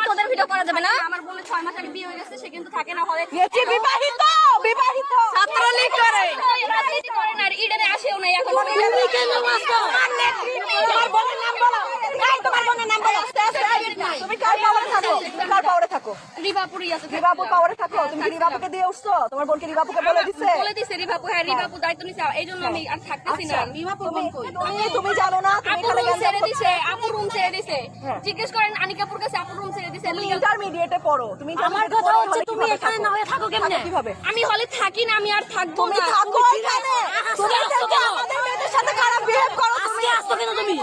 তোদের ভিডিও করা যাবে না। আমার বোনের 6 মাস আগে বিয়ে হয়ে গেছে, সে কিন্তু থাকে না হলে বিবাহিত বিবাহিত ছাত্রলীগ করে, রাজনীতি করে না, ইডেনে আসেও না এখন। তুমি কেন আসছো? তোমার বোনের নাম বলো। এই তোমার বোনের নাম বলো। তুমি কার পাওয়ারে থাকো? তুমি কার পাওয়ারে থাকো? রিভাপুরই আছে। রিভাপুর পাওয়ারে থাকো। তুমি কি রিভাপুকে দিয়ে উঠছো? তোমার বোনকে রিভাপুকে বলে দিছে? বলে দিছে রিভাপু, হ্যাঁ রিভাপু দায়িত্ব নিছে, এইজন্য আমি আর থাকতেছি না। রিভাপুর বোন কই? তুমি জানো না তুমি আপু এখানে রুম ছেড়ে দিছে, আপু রুম ছেড়ে দিছে। জিজ্ঞেস করেন আনিকাপুর কাছে, আপু রুম ছেড়ে দিছে। তুমি ইন্টারমিডিয়েটে পড়ো। তুমি আমার কথা হচ্ছে তুমি এখানে না হয়ে থাকো কেমনে? কিভাবে? আমি হলে থাকি না, আমি আর থাকবো তুমি না। থাকো এখানে। তুমি দেখো আমাদের মেয়েদের সাথে খারাপ বিহেভ করো। তুমি আসছো কেন তুমি?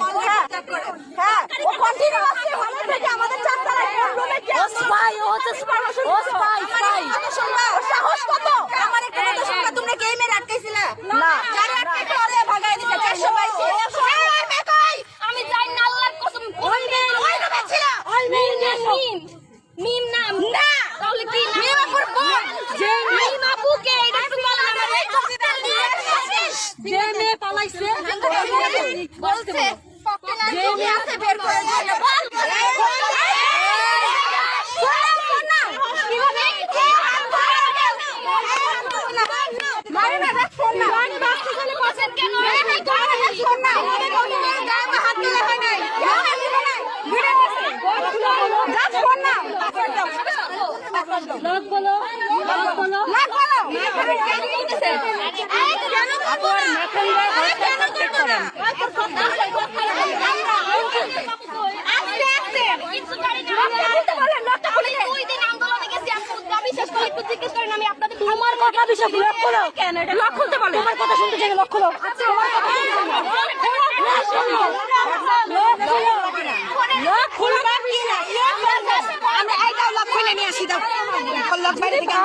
হ্যাঁ ও কন্টিনিউ আসছে হলে থেকে আমাদের চারতলায় কোন রুমে কি ও স্পাই, ও হচ্ছে স্পাই, ও স্পাই, স্পাই। শুনবা ওর সাহস কত? আমার একটা কথা শুনবা, তোমরা গেমে আটকাইছিলা না যারা আটকাইছে ওরে ভাগায় দিছে 422। এই মে কই? আমি যাই না, আল্লাহর কসম। ওই রুমে ছিল। ওই মিম মিম নাম না, তাহলে কি নাম? মিম আপুর বোন। যে মিম আপুকে এটা একটু বলা না, এই ককটেল দিয়ে আসিস। যে মেয়ে পালাইছে বলছে ককটেল আর আছে বের করে দিও। বল তোমার কথা বিশ্বাস লক করো কেন? এটা লক খুলতে বলে। তোমার কথা শুনতে চাই, লক খুলো। আচ্ছা লক খুলবা কি না? আমি এইটাও লক খুলে নিয়ে আসি। দাও লক বাইরে থেকে